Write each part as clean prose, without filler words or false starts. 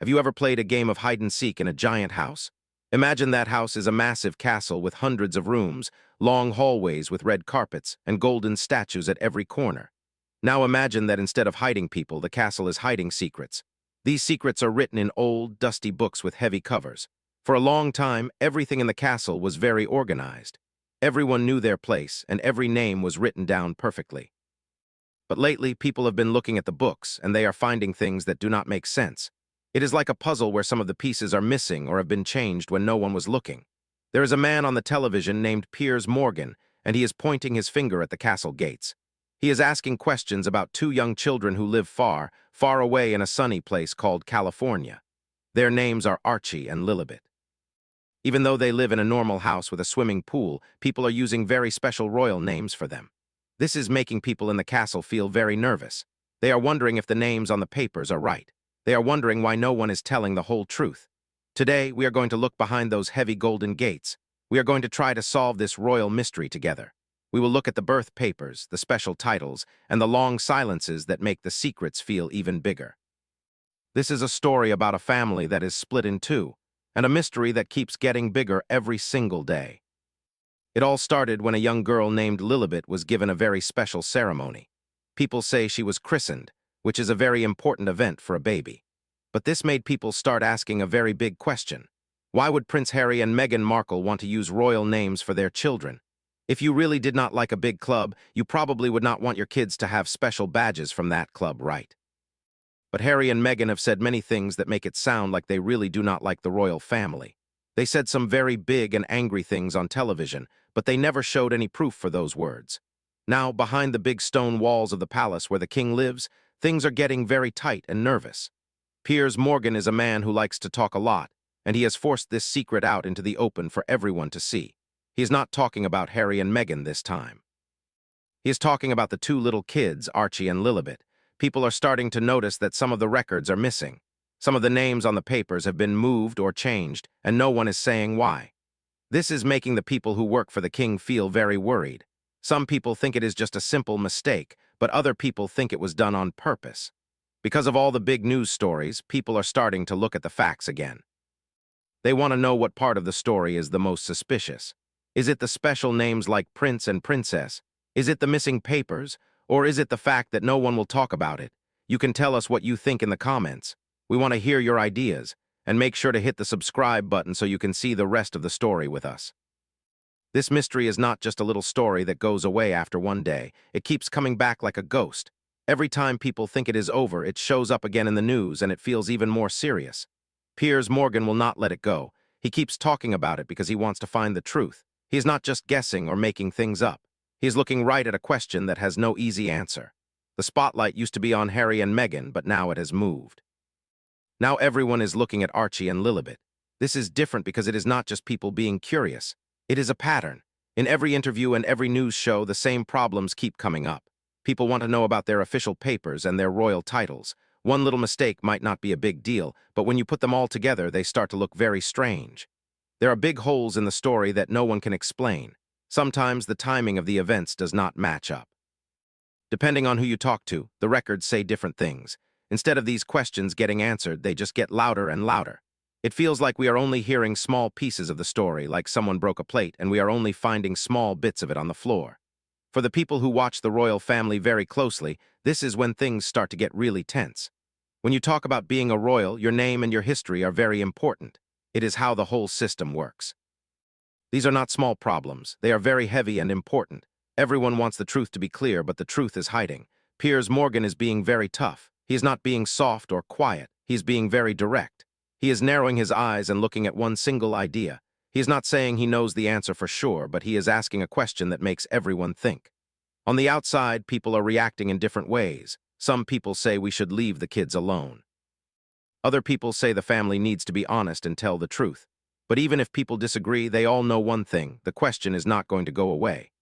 Have you ever played a game of hide-and-seek in a giant house? Imagine that house is a massive castle with hundreds of rooms, long hallways with red carpets, and golden statues at every corner. Now imagine that instead of hiding people, the castle is hiding secrets. These secrets are written in old, dusty books with heavy covers. For a long time, everything in the castle was very organized. Everyone knew their place, and every name was written down perfectly. But lately, people have been looking at the books, and they are finding things that do not make sense. It is like a puzzle where some of the pieces are missing or have been changed when no one was looking. There is a man on the television named Piers Morgan, and he is pointing his finger at the castle gates. He is asking questions about two young children who live far, far away in a sunny place called California. Their names are Archie and Lilibet. Even though they live in a normal house with a swimming pool, people are using very special royal names for them. This is making people in the castle feel very nervous. They are wondering if the names on the papers are right. They are wondering why no one is telling the whole truth. Today, we are going to look behind those heavy golden gates. We are going to try to solve this royal mystery together. We will look at the birth papers, the special titles, and the long silences that make the secrets feel even bigger. This is a story about a family that is split in two, and a mystery that keeps getting bigger every single day. It all started when a young girl named Lilibet was given a very special ceremony. People say she was christened, which is a very important event for a baby. But this made people start asking a very big question. Why would Prince Harry and Meghan Markle want to use royal names for their children? If you really did not like a big club, you probably would not want your kids to have special badges from that club, right? But Harry and Meghan have said many things that make it sound like they really do not like the royal family. They said some very big and angry things on television, but they never showed any proof for those words. Now, behind the big stone walls of the palace where the king lives, things are getting very tight and nervous. Piers Morgan is a man who likes to talk a lot, and he has forced this secret out into the open for everyone to see. He is not talking about Harry and Meghan this time. He is talking about the two little kids, Archie and Lilibet. People are starting to notice that some of the records are missing. Some of the names on the papers have been moved or changed, and no one is saying why. This is making the people who work for the king feel very worried. Some people think it is just a simple mistake, but other people think it was done on purpose. Because of all the big news stories, people are starting to look at the facts again. They want to know what part of the story is the most suspicious. Is it the special names like Prince and Princess? Is it the missing papers? Or is it the fact that no one will talk about it? You can tell us what you think in the comments. We want to hear your ideas, and make sure to hit the subscribe button so you can see the rest of the story with us. This mystery is not just a little story that goes away after one day. It keeps coming back like a ghost. Every time people think it is over, it shows up again in the news, and it feels even more serious. Piers Morgan will not let it go. He keeps talking about it because he wants to find the truth. He is not just guessing or making things up. He is looking right at a question that has no easy answer. The spotlight used to be on Harry and Meghan, but now it has moved. Now everyone is looking at Archie and Lilibet. This is different because it is not just people being curious. It is a pattern. In every interview and every news show, the same problems keep coming up. People want to know about their official papers and their royal titles. One little mistake might not be a big deal, but when you put them all together, they start to look very strange. There are big holes in the story that no one can explain. Sometimes the timing of the events does not match up. Depending on who you talk to, the records say different things. Instead of these questions getting answered, they just get louder and louder. It feels like we are only hearing small pieces of the story, like someone broke a plate and we are only finding small bits of it on the floor. For the people who watch the royal family very closely, this is when things start to get really tense. When you talk about being a royal, your name and your history are very important. It is how the whole system works. These are not small problems. They are very heavy and important. Everyone wants the truth to be clear, but the truth is hiding. Piers Morgan is being very tough. He is not being soft or quiet. He is being very direct. He is narrowing his eyes and looking at one single idea. He is not saying he knows the answer for sure, but he is asking a question that makes everyone think. On the outside, people are reacting in different ways. Some people say we should leave the kids alone. Other people say the family needs to be honest and tell the truth. But even if people disagree, they all know one thing: the question is not going to go away.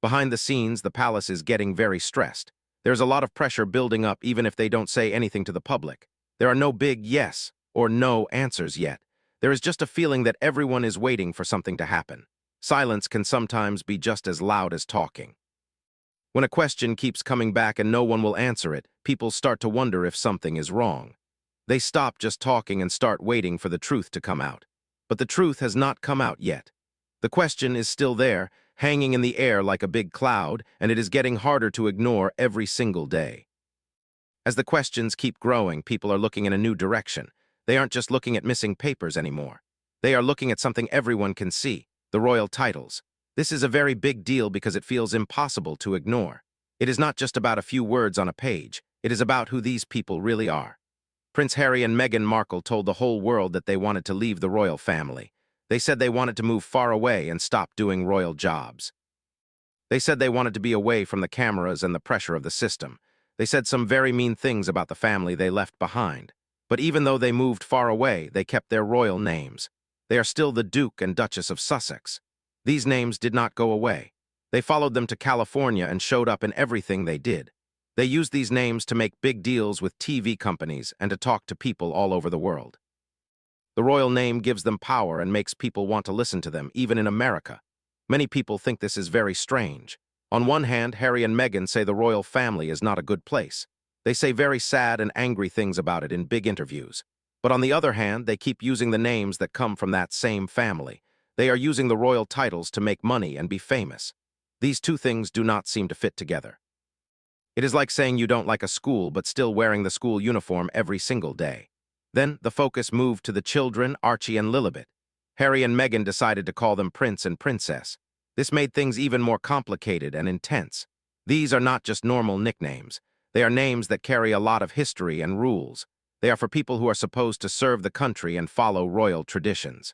Behind the scenes, the palace is getting very stressed. There's a lot of pressure building up even if they don't say anything to the public. There are no big yes or no answers yet. There is just a feeling that everyone is waiting for something to happen. Silence can sometimes be just as loud as talking. When a question keeps coming back and no one will answer it, people start to wonder if something is wrong. They stop just talking and start waiting for the truth to come out. But the truth has not come out yet. The question is still there, hanging in the air like a big cloud, and it is getting harder to ignore every single day. As the questions keep growing, people are looking in a new direction. They aren't just looking at missing papers anymore. They are looking at something everyone can see, the royal titles. This is a very big deal because it feels impossible to ignore. It is not just about a few words on a page. It is about who these people really are. Prince Harry and Meghan Markle told the whole world that they wanted to leave the royal family. They said they wanted to move far away and stop doing royal jobs. They said they wanted to be away from the cameras and the pressure of the system. They said some very mean things about the family they left behind. But even though they moved far away, they kept their royal names. They are still the Duke and Duchess of Sussex. These names did not go away. They followed them to California and showed up in everything they did. They used these names to make big deals with TV companies and to talk to people all over the world. The royal name gives them power and makes people want to listen to them, even in America. Many people think this is very strange. On one hand, Harry and Meghan say the royal family is not a good place. They say very sad and angry things about it in big interviews. But on the other hand, they keep using the names that come from that same family. They are using the royal titles to make money and be famous. These two things do not seem to fit together. It is like saying you don't like a school but still wearing the school uniform every single day. Then the focus moved to the children, Archie and Lilibet. Harry and Meghan decided to call them Prince and Princess. This made things even more complicated and intense. These are not just normal nicknames. They are names that carry a lot of history and rules. They are for people who are supposed to serve the country and follow royal traditions.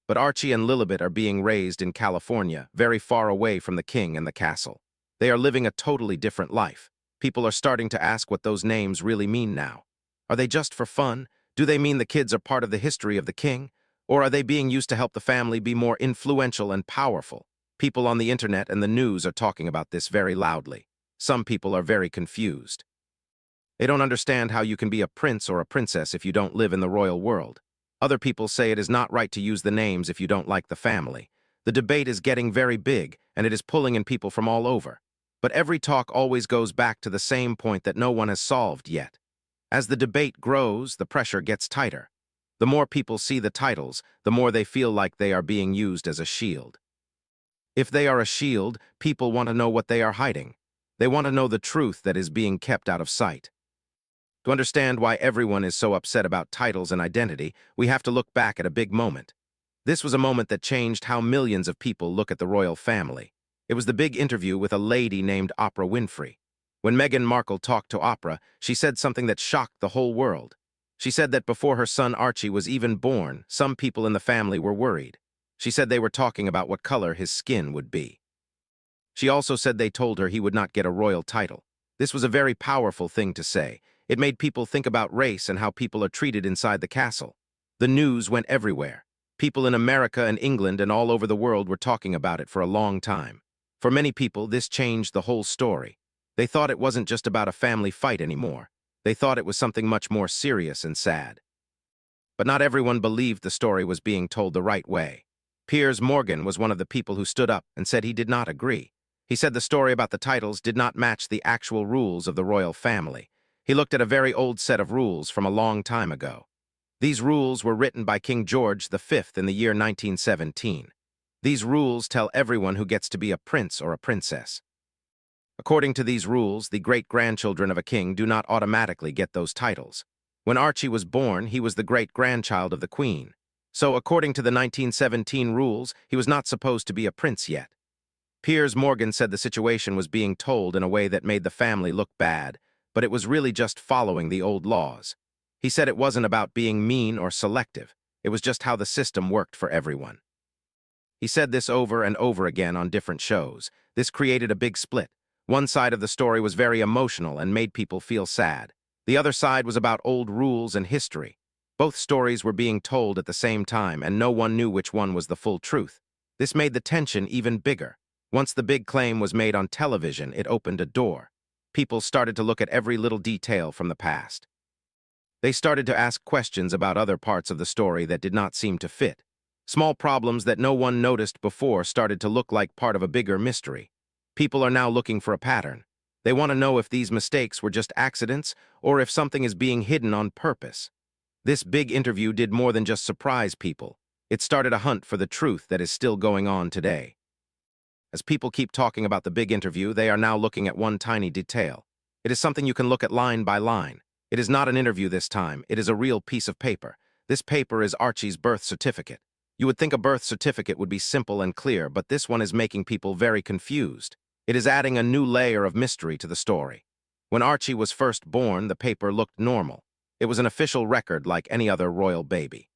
But Archie and Lilibet are being raised in California, very far away from the king and the castle. They are living a totally different life. People are starting to ask what those names really mean now. Are they just for fun? Do they mean the kids are part of the history of the king? Or are they being used to help the family be more influential and powerful? People on the internet and the news are talking about this very loudly. Some people are very confused. They don't understand how you can be a prince or a princess if you don't live in the royal world. Other people say it is not right to use the names if you don't like the family. The debate is getting very big, and it is pulling in people from all over. But every talk always goes back to the same point that no one has solved yet. As the debate grows, the pressure gets tighter. The more people see the titles, the more they feel like they are being used as a shield. If they are a shield, people want to know what they are hiding. They want to know the truth that is being kept out of sight. To understand why everyone is so upset about titles and identity, we have to look back at a big moment. This was a moment that changed how millions of people look at the royal family. It was the big interview with a lady named Oprah Winfrey. When Meghan Markle talked to Oprah, she said something that shocked the whole world. She said that before her son Archie was even born, some people in the family were worried. She said they were talking about what color his skin would be. She also said they told her he would not get a royal title. This was a very powerful thing to say. It made people think about race and how people are treated inside the castle. The news went everywhere. People in America and England and all over the world were talking about it for a long time. For many people, this changed the whole story. They thought it wasn't just about a family fight anymore. They thought it was something much more serious and sad. But not everyone believed the story was being told the right way. Piers Morgan was one of the people who stood up and said he did not agree. He said the story about the titles did not match the actual rules of the royal family. He looked at a very old set of rules from a long time ago. These rules were written by King George V in the year 1917. These rules tell everyone who gets to be a prince or a princess. According to these rules, the great-grandchildren of a king do not automatically get those titles. When Archie was born, he was the great-grandchild of the queen. So, according to the 1917 rules, he was not supposed to be a prince yet. Piers Morgan said the situation was being told in a way that made the family look bad, but it was really just following the old laws. He said it wasn't about being mean or selective. It was just how the system worked for everyone. He said this over and over again on different shows. This created a big split. One side of the story was very emotional and made people feel sad. The other side was about old rules and history. Both stories were being told at the same time, and no one knew which one was the full truth. This made the tension even bigger. Once the big claim was made on television, it opened a door. People started to look at every little detail from the past. They started to ask questions about other parts of the story that did not seem to fit. Small problems that no one noticed before started to look like part of a bigger mystery. People are now looking for a pattern. They want to know if these mistakes were just accidents or if something is being hidden on purpose. This big interview did more than just surprise people. It started a hunt for the truth that is still going on today. As people keep talking about the big interview, they are now looking at one tiny detail. It is something you can look at line by line. It is not an interview this time. It is a real piece of paper. This paper is Archie's birth certificate. You would think a birth certificate would be simple and clear, but this one is making people very confused. It is adding a new layer of mystery to the story. When Archie was first born, the paper looked normal. It was an official record like any other royal baby.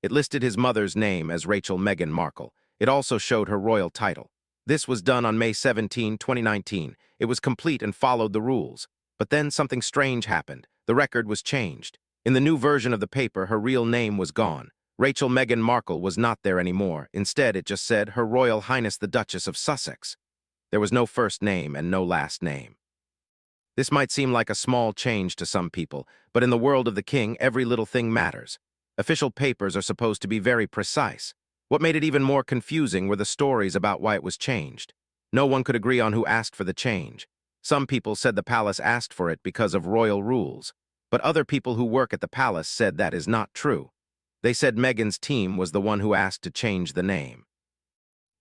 It listed his mother's name as Rachel Meghan Markle. It also showed her royal title. This was done on May 17, 2019. It was complete and followed the rules. But then something strange happened. The record was changed. In the new version of the paper, her real name was gone. Rachel Meghan Markle was not there anymore. Instead, it just said, Her Royal Highness the Duchess of Sussex. There was no first name and no last name. This might seem like a small change to some people, but in the world of the king, every little thing matters. Official papers are supposed to be very precise. What made it even more confusing were the stories about why it was changed. No one could agree on who asked for the change. Some people said the palace asked for it because of royal rules, but other people who work at the palace said that is not true. They said Meghan's team was the one who asked to change the name.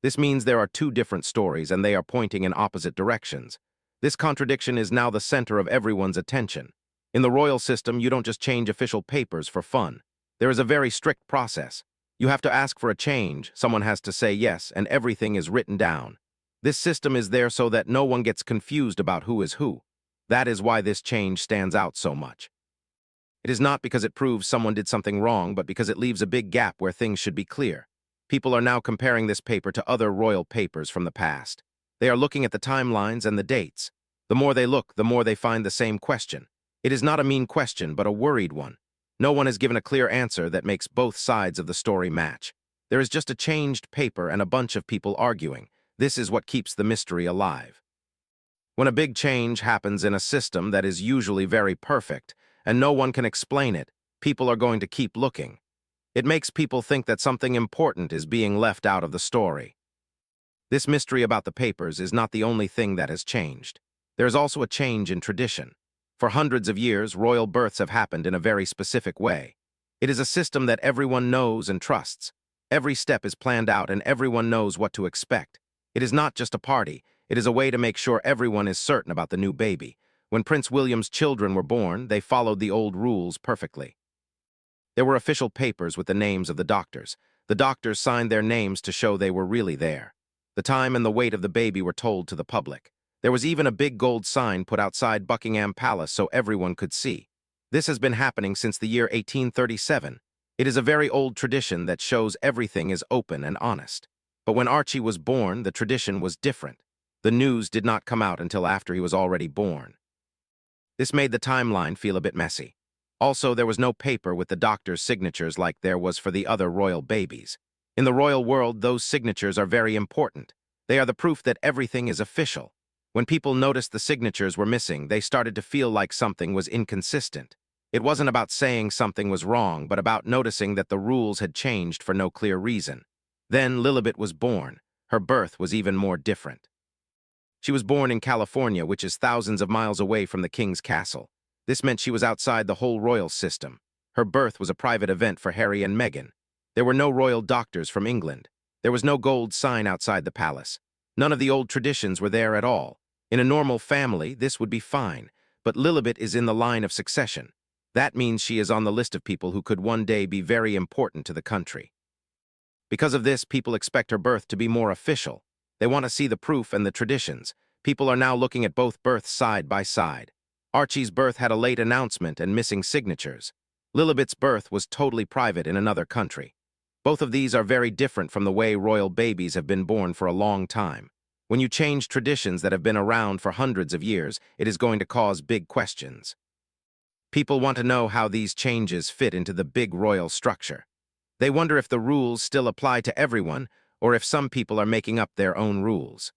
This means there are two different stories and they are pointing in opposite directions. This contradiction is now the center of everyone's attention. In the royal system, you don't just change official papers for fun. There is a very strict process. You have to ask for a change, someone has to say yes, and everything is written down. This system is there so that no one gets confused about who is who. That is why this change stands out so much. It is not because it proves someone did something wrong, but because it leaves a big gap where things should be clear. People are now comparing this paper to other royal papers from the past. They are looking at the timelines and the dates. The more they look, the more they find the same question. It is not a mean question, but a worried one. No one has given a clear answer that makes both sides of the story match. There is just a changed paper and a bunch of people arguing. This is what keeps the mystery alive. When a big change happens in a system that is usually very perfect, and no one can explain it, people are going to keep looking. It makes people think that something important is being left out of the story. This mystery about the papers is not the only thing that has changed. There is also a change in tradition. For hundreds of years, royal births have happened in a very specific way. It is a system that everyone knows and trusts. Every step is planned out and everyone knows what to expect. It is not just a party. It is a way to make sure everyone is certain about the new baby. When Prince William's children were born, they followed the old rules perfectly. There were official papers with the names of the doctors. The doctors signed their names to show they were really there. The time and the weight of the baby were told to the public. There was even a big gold sign put outside Buckingham Palace so everyone could see. This has been happening since the year 1837. It is a very old tradition that shows everything is open and honest. But when Archie was born, the tradition was different. The news did not come out until after he was already born. This made the timeline feel a bit messy. Also, there was no paper with the doctors' signatures like there was for the other royal babies. In the royal world, those signatures are very important. They are the proof that everything is official. When people noticed the signatures were missing, they started to feel like something was inconsistent. It wasn't about saying something was wrong, but about noticing that the rules had changed for no clear reason. Then Lilibet was born. Her birth was even more different. She was born in California, which is thousands of miles away from the king's castle. This meant she was outside the whole royal system. Her birth was a private event for Harry and Meghan. There were no royal doctors from England. There was no gold sign outside the palace. None of the old traditions were there at all. In a normal family, this would be fine, but Lilibet is in the line of succession. That means she is on the list of people who could one day be very important to the country. Because of this, people expect her birth to be more official. They want to see the proof and the traditions. People are now looking at both births side by side. Archie's birth had a late announcement and missing signatures. Lilibet's birth was totally private in another country. Both of these are very different from the way royal babies have been born for a long time. When you change traditions that have been around for hundreds of years, it is going to cause big questions. People want to know how these changes fit into the big royal structure. They wonder if the rules still apply to everyone, or if some people are making up their own rules.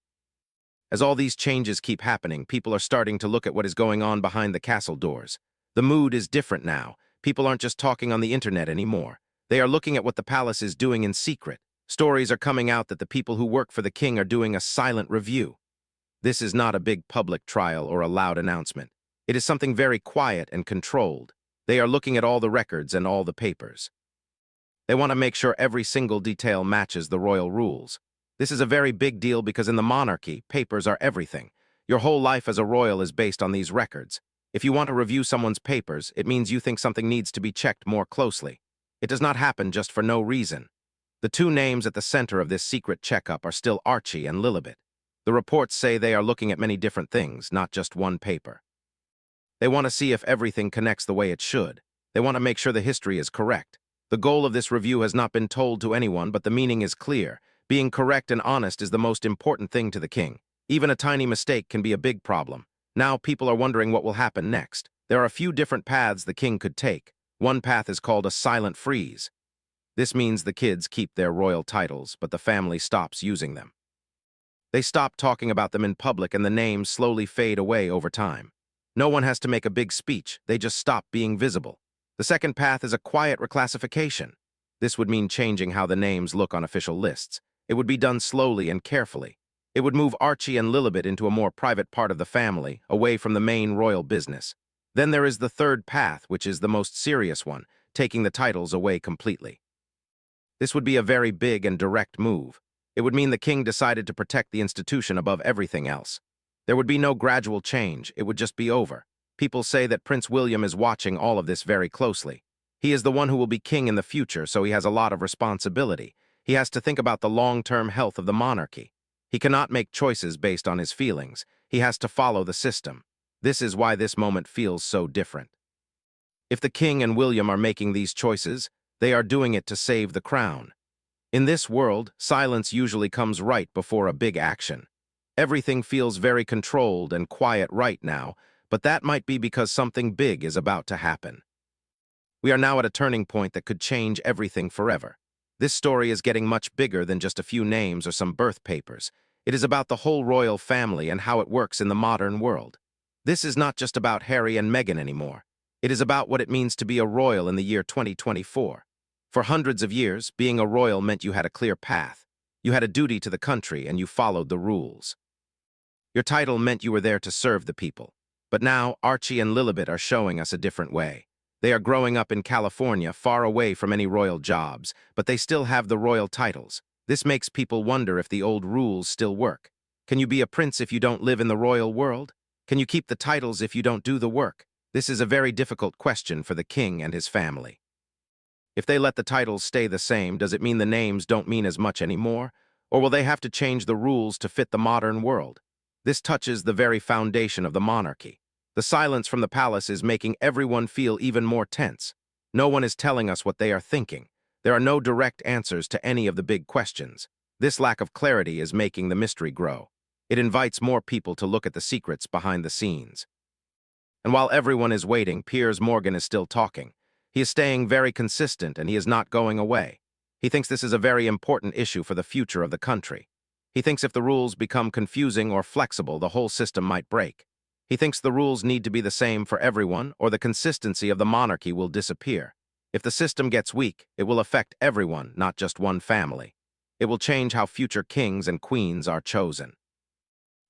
As all these changes keep happening, people are starting to look at what is going on behind the castle doors. The mood is different now. People aren't just talking on the internet anymore. They are looking at what the palace is doing in secret. Stories are coming out that the people who work for the king are doing a silent review. This is not a big public trial or a loud announcement. It is something very quiet and controlled. They are looking at all the records and all the papers. They want to make sure every single detail matches the royal rules. This is a very big deal because in the monarchy, papers are everything. Your whole life as a royal is based on these records. If you want to review someone's papers, it means you think something needs to be checked more closely. It does not happen just for no reason. The two names at the center of this secret checkup are still Archie and Lilibet. The reports say they are looking at many different things, not just one paper. They want to see if everything connects the way it should. They want to make sure the history is correct. The goal of this review has not been told to anyone, but the meaning is clear. Being correct and honest is the most important thing to the king. Even a tiny mistake can be a big problem. Now people are wondering what will happen next. There are a few different paths the king could take. One path is called a silent freeze. This means the kids keep their royal titles, but the family stops using them. They stop talking about them in public and the names slowly fade away over time. No one has to make a big speech, they just stop being visible. The second path is a quiet reclassification. This would mean changing how the names look on official lists. It would be done slowly and carefully. It would move Archie and Lilibet into a more private part of the family, away from the main royal business. Then there is the third path, which is the most serious one, taking the titles away completely. This would be a very big and direct move. It would mean the king decided to protect the institution above everything else. There would be no gradual change, it would just be over. People say that Prince William is watching all of this very closely. He is the one who will be king in the future, so he has a lot of responsibility. He has to think about the long-term health of the monarchy. He cannot make choices based on his feelings. He has to follow the system. This is why this moment feels so different. If the king and William are making these choices, they are doing it to save the crown. In this world, silence usually comes right before a big action. Everything feels very controlled and quiet right now, but that might be because something big is about to happen. We are now at a turning point that could change everything forever. This story is getting much bigger than just a few names or some birth papers. It is about the whole royal family and how it works in the modern world. This is not just about Harry and Meghan anymore. It is about what it means to be a royal in the year 2024. For hundreds of years, being a royal meant you had a clear path. You had a duty to the country and you followed the rules. Your title meant you were there to serve the people. But now, Archie and Lilibet are showing us a different way. They are growing up in California, far away from any royal jobs, but they still have the royal titles. This makes people wonder if the old rules still work. Can you be a prince if you don't live in the royal world? Can you keep the titles if you don't do the work? This is a very difficult question for the king and his family. If they let the titles stay the same, does it mean the names don't mean as much anymore? Or will they have to change the rules to fit the modern world? This touches the very foundation of the monarchy. The silence from the palace is making everyone feel even more tense. No one is telling us what they are thinking. There are no direct answers to any of the big questions. This lack of clarity is making the mystery grow. It invites more people to look at the secrets behind the scenes. And while everyone is waiting, Piers Morgan is still talking. He is staying very consistent and he is not going away. He thinks this is a very important issue for the future of the country. He thinks if the rules become confusing or flexible, the whole system might break. He thinks the rules need to be the same for everyone, or the consistency of the monarchy will disappear. If the system gets weak, it will affect everyone, not just one family. It will change how future kings and queens are chosen.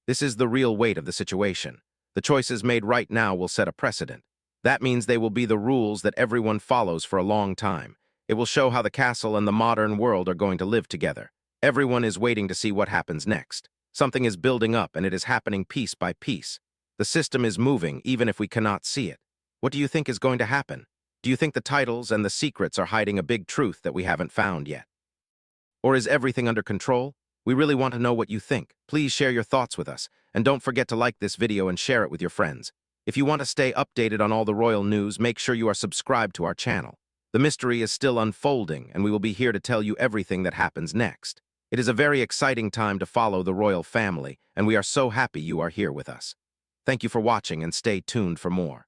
This is the real weight of the situation. The choices made right now will set a precedent. That means they will be the rules that everyone follows for a long time. It will show how the castle and the modern world are going to live together. Everyone is waiting to see what happens next. Something is building up and it is happening piece by piece. The system is moving even if we cannot see it. What do you think is going to happen? Do you think the titles and the secrets are hiding a big truth that we haven't found yet? Or is everything under control? We really want to know what you think. Please share your thoughts with us, and don't forget to like this video and share it with your friends. If you want to stay updated on all the royal news, make sure you are subscribed to our channel. The mystery is still unfolding, and we will be here to tell you everything that happens next. It is a very exciting time to follow the royal family, and we are so happy you are here with us. Thank you for watching and stay tuned for more.